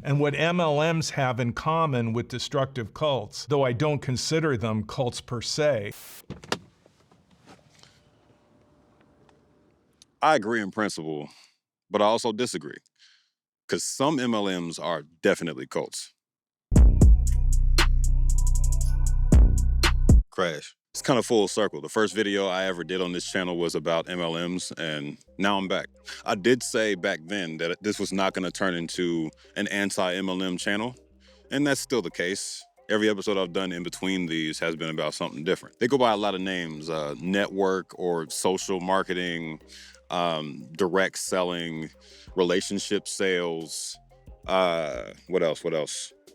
and what MLMs have in common with destructive cults, though I don't consider them cults per se. I agree in principle, but I also disagree, because some MLMs are definitely cults. Crash. It's kind of full circle. The first video I ever did on this channel was about MLMs, and now I'm back. I did say back then that this was not going to turn into an anti-MLM channel, and that's still the case. Every episode I've done in between these has been about something different. They go by a lot of names, network or social marketing, direct selling, relationship sales, what else?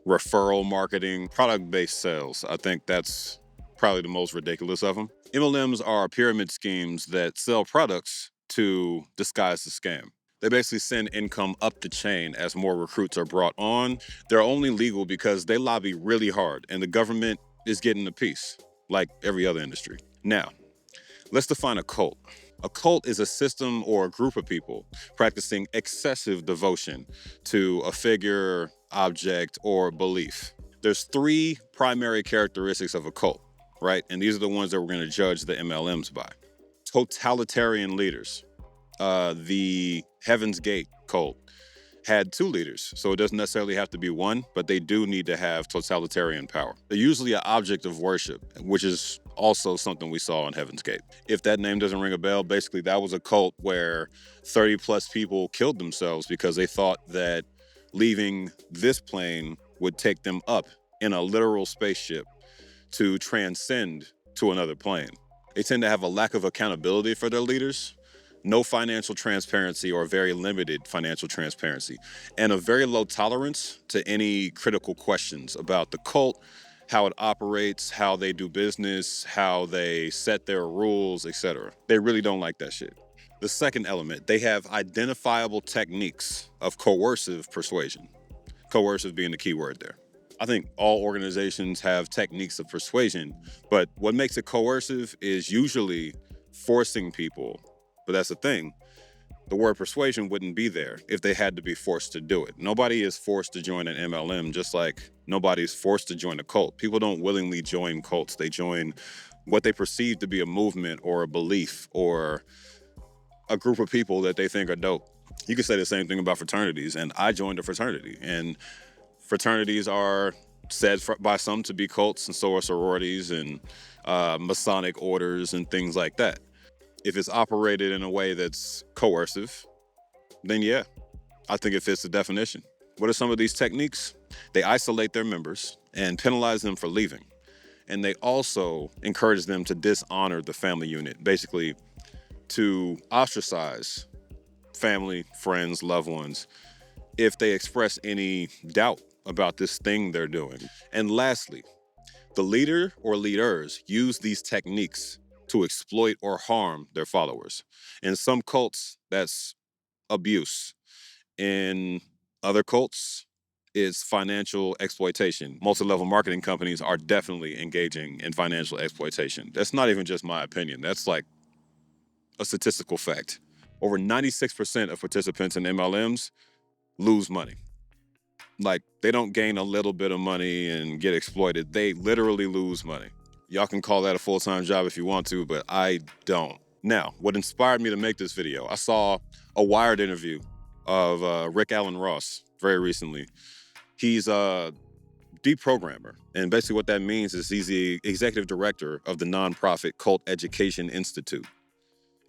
Referral marketing, product-based sales. I think that's probably the most ridiculous of them. MLMs are pyramid schemes that sell products to disguise the scam. They basically send income up the chain as more recruits are brought on. They're only legal because they lobby really hard and the government is getting a piece, like every other industry. Now, let's define a cult. A cult is a system or a group of people practicing excessive devotion to a figure, object, or belief. There's 3 primary characteristics of a cult, right? And these are the ones that we're going to judge the MLMs by. Totalitarian leaders. The Heaven's Gate cult had 2 leaders, so it doesn't necessarily have to be one, but they do need to have totalitarian power. They're usually an object of worship, which is also something we saw in Heaven's Gate. If that name doesn't ring a bell, basically that was a cult where 30 plus people killed themselves because they thought that leaving this plane would take them up in a literal spaceship to transcend to another plane. They tend to have a lack of accountability for their leaders, no financial transparency or very limited financial transparency, and a very low tolerance to any critical questions about the cult, how it operates, how they do business, how they set their rules, etc. They really don't like that shit. The second element, they have identifiable techniques of coercive persuasion. Coercive being the key word there. I think all organizations have techniques of persuasion, but what makes it coercive is usually forcing people. But that's the thing. The word persuasion wouldn't be there if they had to be forced to do it. Nobody is forced to join an MLM, just like nobody's forced to join a cult. People don't willingly join cults. They join what they perceive to be a movement or a belief or a group of people that they think are dope. You could say the same thing about fraternities, and I joined a fraternity, and fraternities are said by some to be cults, and so are sororities and Masonic orders and things like that. If it's operated in a way that's coercive, then yeah, I think it fits the definition. What are some of these techniques? They isolate their members and penalize them for leaving. And they also encourage them to dishonor the family unit, basically to ostracize family, friends, loved ones, if they express any doubt about this thing they're doing. And lastly, the leader or leaders use these techniques to exploit or harm their followers. In some cults, that's abuse. In other cults, it's financial exploitation. Multi-level marketing companies are definitely engaging in financial exploitation. That's not even just my opinion. That's like a statistical fact. Over 96% of participants in MLMs lose money. Like, they don't gain a little bit of money and get exploited. They literally lose money. Y'all can call that a full-time job if you want to, but I don't. Now, what inspired me to make this video, I saw a Wired interview of Rick Allen Ross very recently. He's a deprogrammer, and basically what that means is he's the executive director of the nonprofit Cult Education Institute.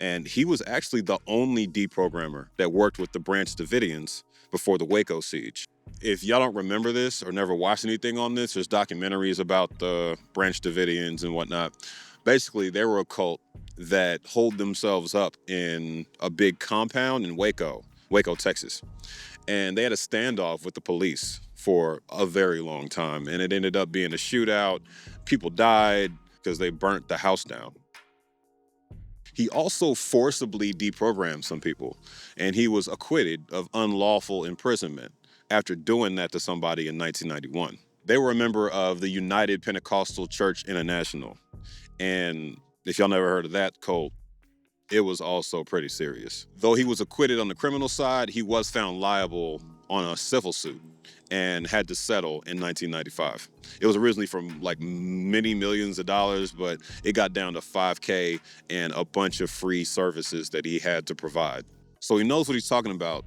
And he was actually the only deprogrammer that worked with the Branch Davidians before the Waco siege. If y'all don't remember this or never watched anything on this, there's documentaries about the Branch Davidians and whatnot. Basically, they were a cult that holed themselves up in a big compound in Waco, Texas. And they had a standoff with the police for a very long time. And it ended up being a shootout. People died because they burnt the house down. He also forcibly deprogrammed some people, and he was acquitted of unlawful imprisonment after doing that to somebody in 1991. They were a member of the United Pentecostal Church International. And if y'all never heard of that cult, it was also pretty serious. Though he was acquitted on the criminal side, he was found liable on a civil suit and had to settle in 1995. It was originally from like many millions of dollars, but it got down to $5K and a bunch of free services that he had to provide. So he knows what he's talking about,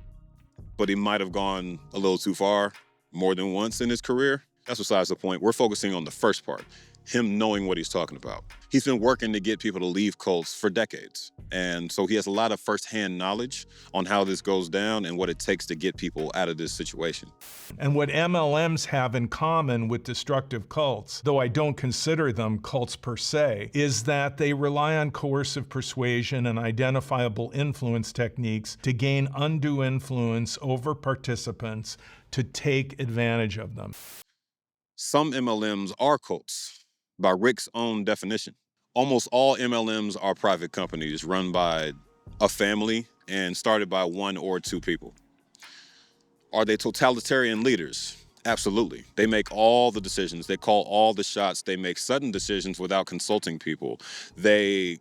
but he might have gone a little too far more than once in his career. That's besides the point. We're focusing on the first part, him knowing what he's talking about. He's been working to get people to leave cults for decades. And so he has a lot of firsthand knowledge on how this goes down and what it takes to get people out of this situation. And what MLMs have in common with destructive cults, though I don't consider them cults per se, is that they rely on coercive persuasion and identifiable influence techniques to gain undue influence over participants to take advantage of them. Some MLMs are cults, by Rick's own definition. Almost all MLMs are private companies run by a family and started by one or two people. Are they totalitarian leaders? Absolutely. They make all the decisions. They call all the shots. They make sudden decisions without consulting people. They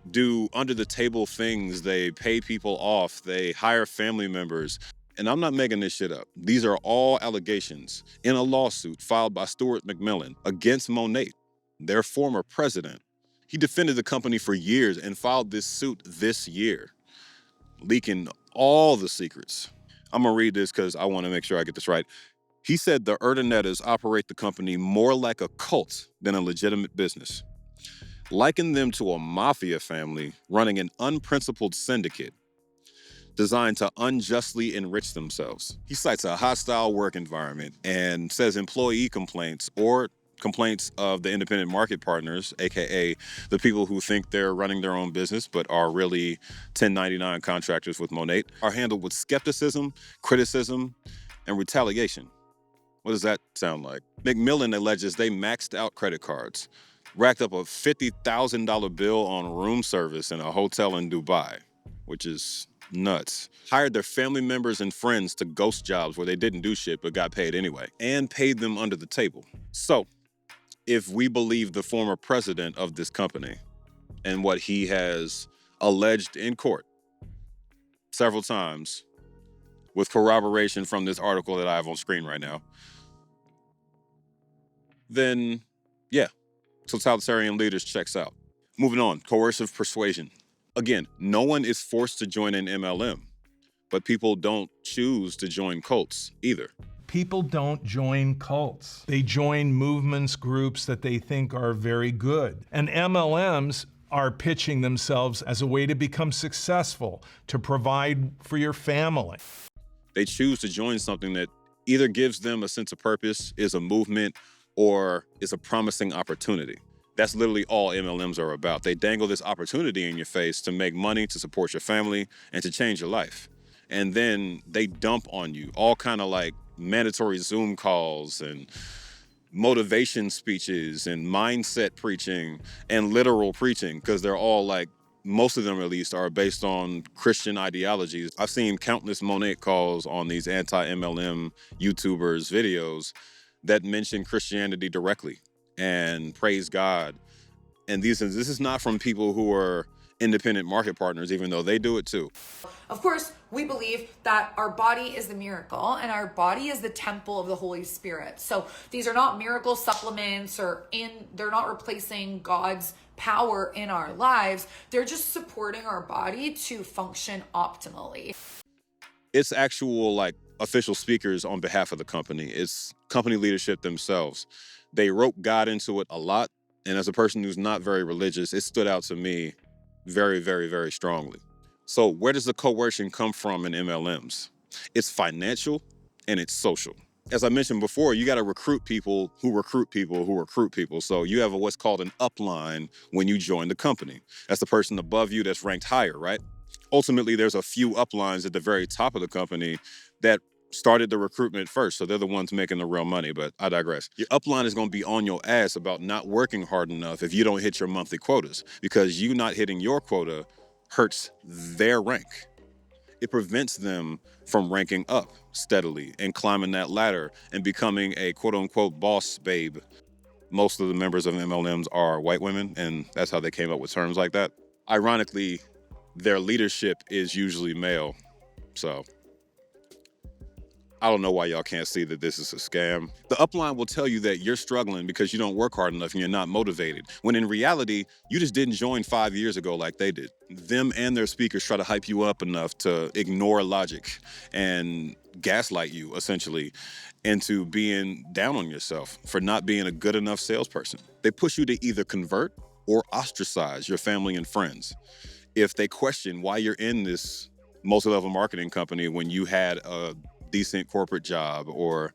do under-the-table things. They pay people off. They hire family members. And I'm not making this shit up. These are all allegations in a lawsuit filed by Stuart McMillan against Monat, their former president. He defended the company for years and filed this suit this year, leaking all the secrets. I'm gonna read this because I want to make sure I get this right. He said the Urdanettas operate the company more like a cult than a legitimate business. Liken them to a mafia family running an unprincipled syndicate designed to unjustly enrich themselves. He cites a hostile work environment and says employee complaints or complaints of the independent market partners, AKA the people who think they're running their own business but are really 1099 contractors with Monat, are handled with skepticism, criticism, and retaliation. What does that sound like? McMillan alleges they maxed out credit cards, racked up a $50,000 bill on room service in a hotel in Dubai, which is nuts. Hired their family members and friends to ghost jobs where they didn't do shit but got paid anyway, and paid them under the table. So, if we believe the former president of this company and what he has alleged in court several times with corroboration from this article that I have on screen right now, then yeah, totalitarian leaders checks out. Moving on, coercive persuasion. Again, no one is forced to join an MLM, but people don't choose to join cults either. People don't join cults. They join movements, groups that they think are very good. And MLMs are pitching themselves as a way to become successful, to provide for your family. They choose to join something that either gives them a sense of purpose, is a movement, or is a promising opportunity. That's literally all MLMs are about. They dangle this opportunity in your face to make money, to support your family, and to change your life. And then they dump on you all kind of like mandatory Zoom calls and motivation speeches and mindset preaching and literal preaching, because they're all like, most of them at least are based on Christian ideologies. I've seen countless Monat calls on these anti-MLM YouTubers videos that mention Christianity directly and praise God. And this is not from people who are independent market partners, even though they do it too. Of course, we believe that our body is the miracle and our body is the temple of the Holy Spirit. So these are not miracle supplements they're not replacing God's power in our lives. They're just supporting our body to function optimally. It's actual like official speakers on behalf of the company. It's company leadership themselves. They rope God into it a lot. And as a person who's not very religious, it stood out to me very, very, very strongly. So where does the coercion come from in MLMs? It's financial and it's social. As I mentioned before, you got to recruit people who recruit people who recruit people. So you have what's called an upline when you join the company. That's the person above you that's ranked higher, right? Ultimately, there's a few uplines at the very top of the company that started the recruitment first. So they're the ones making the real money, but I digress. Your upline is going to be on your ass about not working hard enough if you don't hit your monthly quotas, because you not hitting your quota hurts their rank. It prevents them from ranking up steadily and climbing that ladder and becoming a quote unquote boss babe. Most of the members of MLMs are white women, and that's how they came up with terms like that. Ironically, their leadership is usually male. So I don't know why y'all can't see that this is a scam. The upline will tell you that you're struggling because you don't work hard enough and you're not motivated, when in reality, you just didn't join 5 years ago like they did. Them and their speakers try to hype you up enough to ignore logic and gaslight you, essentially, into being down on yourself for not being a good enough salesperson. They push you to either convert or ostracize your family and friends. If they question why you're in this multi-level marketing company when you had a decent corporate job or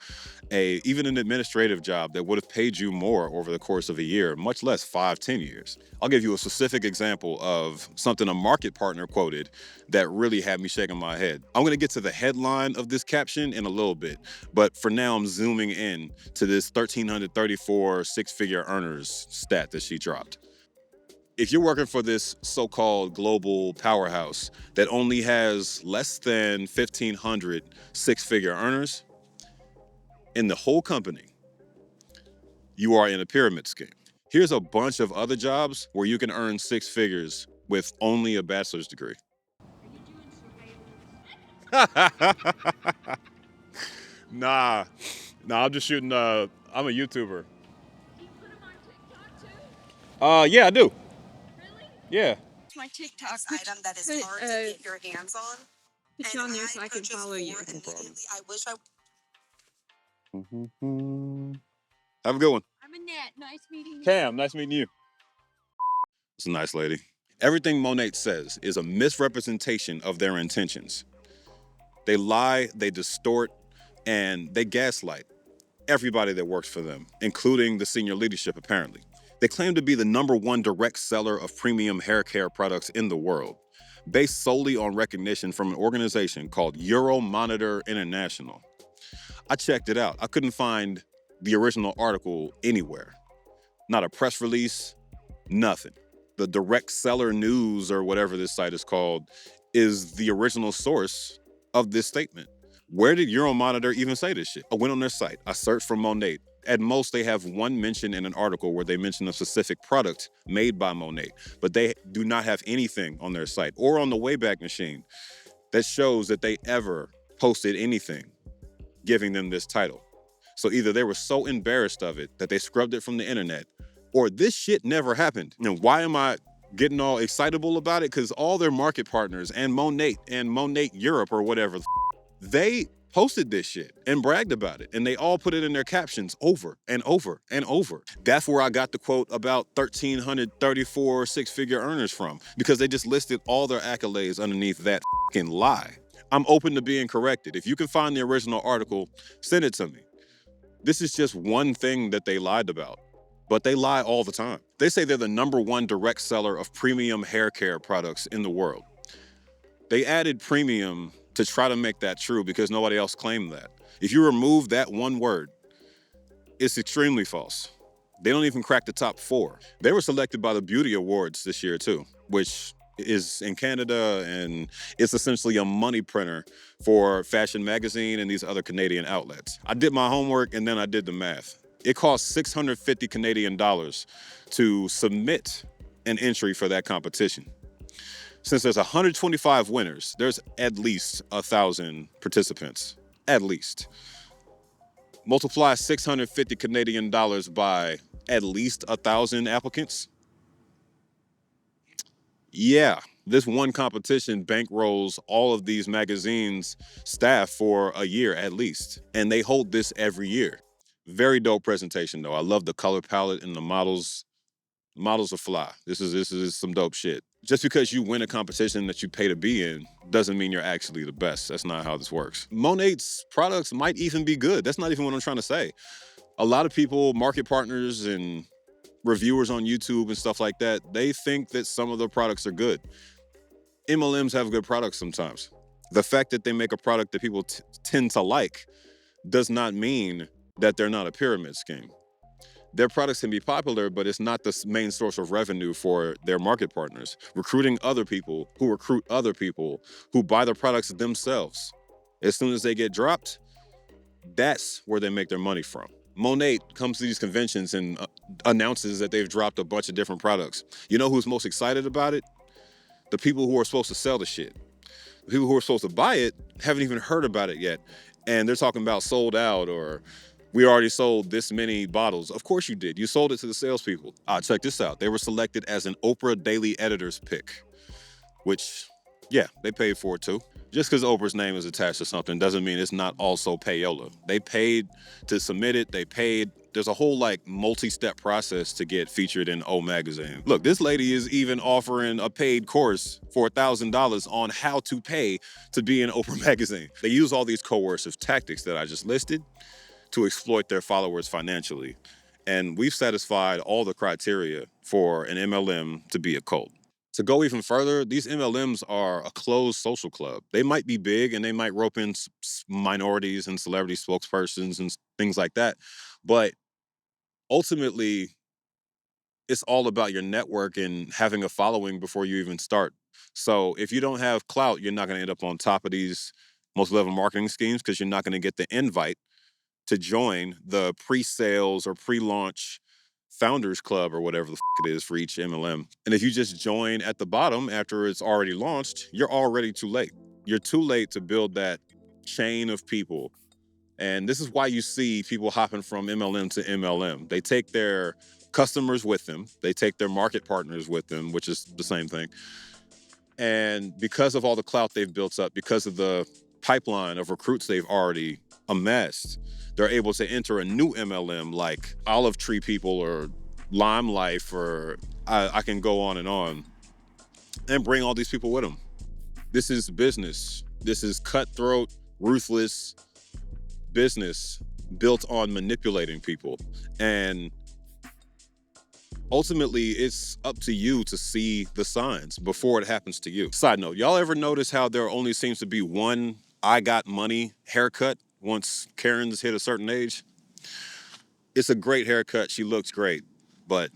even an administrative job that would have paid you more over the course of a year, much less 5-10 years. I'll give you a specific example of something a market partner quoted that really had me shaking my head. I'm going to get to the headline of this caption in a little bit, but for now I'm zooming in to this 1,334 six-figure earners stat that she dropped. If you're working for this so-called global powerhouse that only has less than 1,500 six-figure earners in the whole company, you are in a pyramid scheme. Here's a bunch of other jobs where you can earn six figures with only a bachelor's degree. Nah, I'm just shooting, I'm a YouTuber. Do you put them on TikTok too? Yeah, I do. Really? Yeah. My TikTok item that is hard to get your hands on. Put you on there so I can follow you. I wish I Have a good one. I'm Annette. Nice meeting you. Cam, nice meeting you. It's a nice lady. Everything Monat says is a misrepresentation of their intentions. They lie, they distort, and they gaslight everybody that works for them, including the senior leadership, apparently. They claim to be the #1 direct seller of premium hair care products in the world, based solely on recognition from an organization called Euromonitor International. I checked it out. I couldn't find the original article anywhere. Not a press release, nothing. The direct seller news, or whatever this site is called, is the original source of this statement. Where did Euromonitor even say this shit? I went on their site. I searched for Monat. At most, they have one mention in an article where they mention a specific product made by Monat, but they do not have anything on their site or on the Wayback Machine that shows that they ever posted anything giving them this title. So either they were so embarrassed of it that they scrubbed it from the internet, or this shit never happened. And why am I getting all excitable about it? Because all their market partners and Monat Europe or whatever, they posted this shit and bragged about it. And they all put it in their captions over and over and over. That's where I got the quote about 1,334 six-figure earners from, because they just listed all their accolades underneath that fucking lie. I'm open to being corrected. If you can find the original article, send it to me. This is just one thing that they lied about, but they lie all the time. They say they're the #1 direct seller of premium hair care products in the world. They added premium to try to make that true because nobody else claimed that. If you remove that one word, it's extremely false. They don't even crack the top 4. They were selected by the Beauty Awards this year too, which is in Canada, and it's essentially a money printer for Fashion Magazine and these other Canadian outlets. I did my homework and then I did the math. It costs 650 Canadian dollars to submit an entry for that competition. Since there's 125 winners, there's at least 1,000 participants, at least. Multiply 650 Canadian dollars by at least 1,000 applicants. Yeah, this one competition bankrolls all of these magazines' staff for a year at least, and they hold this every year. Very dope presentation though. I love the color palette and the models. Models are fly. This is some dope shit. Just because you win a competition that you pay to be in doesn't mean you're actually the best. That's not how this works. Monat's products might even be good. That's not even what I'm trying to say. A lot of people, market partners and reviewers on YouTube and stuff like that, they think that some of the products are good. MLMs have good products sometimes. The fact that they make a product that people tend to like does not mean that they're not a pyramid scheme. Their products can be popular, but it's not the main source of revenue for their market partners. Recruiting other people who recruit other people who buy the products themselves. As soon as they get dropped, that's where they make their money from. Monat comes to these conventions and announces that they've dropped a bunch of different products. You know who's most excited about it? The people who are supposed to sell the shit. The people who are supposed to buy it haven't even heard about it yet. And they're talking about sold out, or we already sold this many bottles. Of course you did. You sold it to the salespeople. Check this out. They were selected as an Oprah Daily Editor's pick, which, yeah, they paid for it too. Just because Oprah's name is attached to something doesn't mean it's not also payola. They paid to submit it. They paid. There's a whole like multi-step process to get featured in O Magazine. Look, this lady is even offering a paid course for $1,000 on how to pay to be in Oprah Magazine. They use all these coercive tactics that I just listed to exploit their followers financially. And we've satisfied all the criteria for an MLM to be a cult. To go even further, these MLMs are a closed social club. They might be big and they might rope in minorities and celebrity spokespersons and things like that. But ultimately, it's all about your network and having a following before you even start. So if you don't have clout, you're not going to end up on top of these multi-level marketing schemes because you're not going to get the invite to join the pre-sales or pre-launch founders club or whatever the it is for each MLM. And if you just join at the bottom after it's already launched, you're already too late. You're too late to build that chain of people. And this is why you see people hopping from MLM to MLM. They take their customers with them. They take their market partners with them, which is the same thing. And because of all the clout they've built up, because of the pipeline of recruits they've already amassed, they're able to enter a new MLM like Olive Tree People or Lime Life, or I can go on, and bring all these people with them. This is business. This is cutthroat, ruthless business built on manipulating people. And ultimately, it's up to you to see the signs before it happens to you. Side note, y'all ever notice how there only seems to be one I got money haircut once Karen's hit a certain age? It's a great haircut. She looks great. But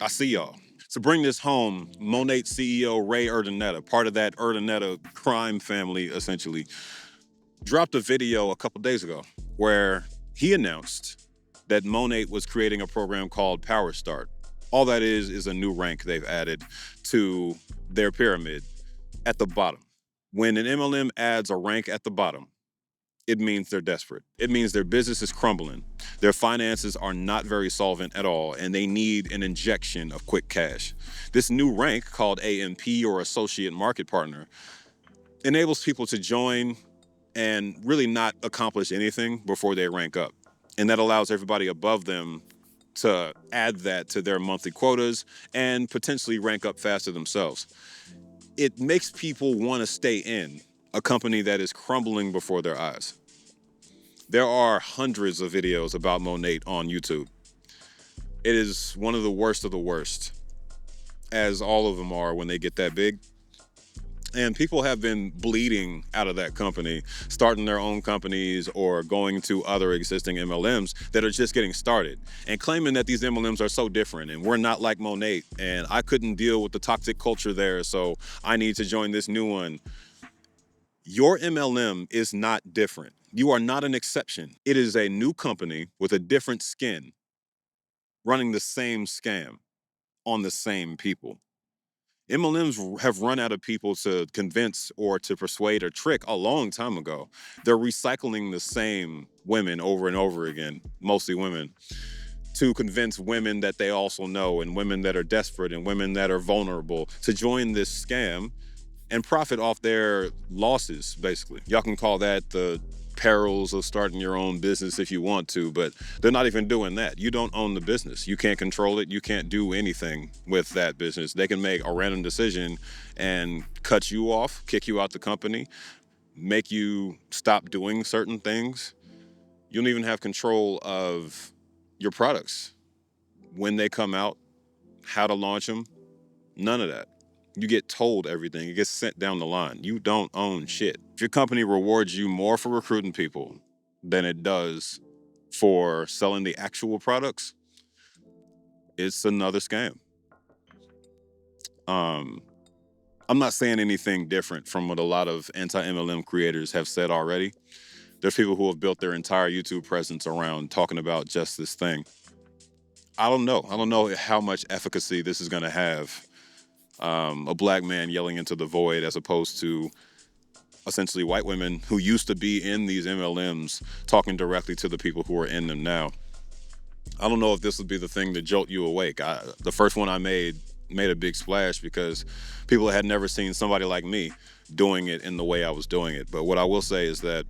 I see y'all. To bring this home, Monat CEO Ray Urdaneta, part of that Urdaneta crime family, essentially, dropped a video a couple days ago where he announced that Monat was creating a program called Power Start. All that is a new rank they've added to their pyramid at the bottom. When an MLM adds a rank at the bottom, it means they're desperate. It means their business is crumbling. Their finances are not very solvent at all, and they need an injection of quick cash. This new rank, called AMP or Associate Market Partner, enables people to join and really not accomplish anything before they rank up. And that allows everybody above them to add that to their monthly quotas and potentially rank up faster themselves. It makes people want to stay in a company that is crumbling before their eyes. There are hundreds of videos about Monat on YouTube. It is one of the worst, as all of them are when they get that big. And people have been bleeding out of that company, starting their own companies or going to other existing MLMs that are just getting started and claiming that these MLMs are so different and we're not like Monat and I couldn't deal with the toxic culture there, so I need to join this new one. Your MLM is not different. You are not an exception. It is a new company with a different skin running the same scam on the same people. MLMs have run out of people to convince or to persuade or trick a long time ago. They're recycling the same women over and over again, mostly women, to convince women that they also know and women that are desperate and women that are vulnerable to join this scam and profit off their losses, basically. Y'all can call that the perils of starting your own business if you want to, but they're not even doing that. You don't own the business. You can't control it. You can't do anything with that business. They can make a random decision and cut you off, kick you out the company, make you stop doing certain things. You don't even have control of your products, when they come out, how to launch them, none of that. You get told everything. It gets sent down the line. You don't own shit. If your company rewards you more for recruiting people than it does for selling the actual products, it's another scam. I'm not saying anything different from what a lot of anti-MLM creators have said already. There's people who have built their entire YouTube presence around talking about just this thing. I don't know. I don't know how much efficacy this is going to have. A black man yelling into the void as opposed to essentially white women who used to be in these MLMs talking directly to the people who are in them now. I don't know if this would be the thing to jolt you awake. The first one I made a big splash because people had never seen somebody like me doing it in the way I was doing it. But what I will say is that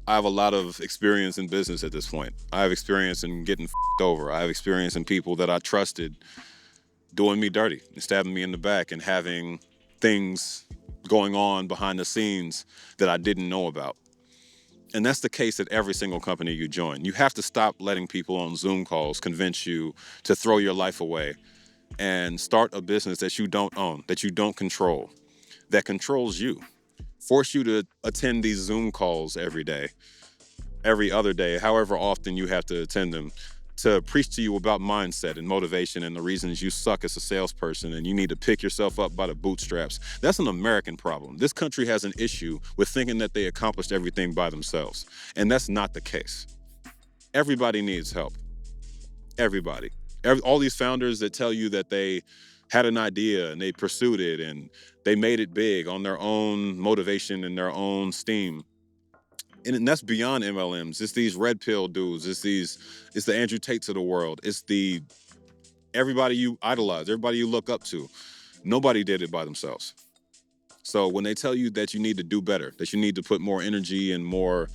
I have a lot of experience in business at this point. I have experience in getting f***ed over. I have experience in people that I trusted doing me dirty and stabbing me in the back and having things going on behind the scenes that I didn't know about. And that's the case at every single company you join. You have to stop letting people on Zoom calls convince you to throw your life away and start a business that you don't own, that you don't control, that controls you. Force you to attend these Zoom calls every day, every other day, however often you have to attend them, to preach to you about mindset and motivation and the reasons you suck as a salesperson and you need to pick yourself up by the bootstraps. That's an American problem. This country has an issue with thinking that they accomplished everything by themselves, and that's not the case. Everybody needs help. Everybody. All these founders that tell you that they had an idea and they pursued it and they made it big on their own motivation and their own steam. And that's beyond MLMs. It's these red pill dudes. It's the Andrew Tates of the world. It's everybody you idolize, everybody you look up to. Nobody did it by themselves. So when they tell you that you need to do better, that you need to put more energy and more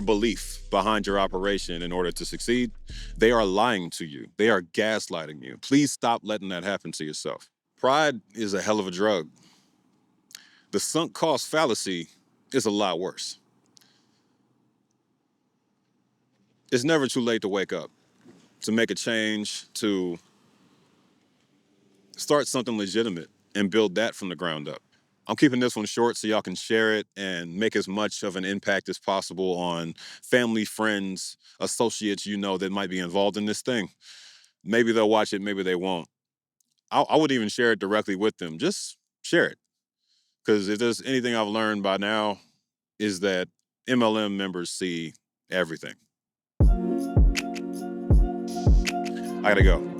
belief behind your operation in order to succeed, they are lying to you. They are gaslighting you. Please stop letting that happen to yourself. Pride is a hell of a drug. The sunk cost fallacy is a lot worse. It's never too late to wake up, to make a change, to start something legitimate and build that from the ground up. I'm keeping this one short so y'all can share it and make as much of an impact as possible on family, friends, associates you know that might be involved in this thing. Maybe they'll watch it, maybe they won't. I would even share it directly with them. Just share it. Because if there's anything I've learned by now is that MLM members see everything. I gotta go.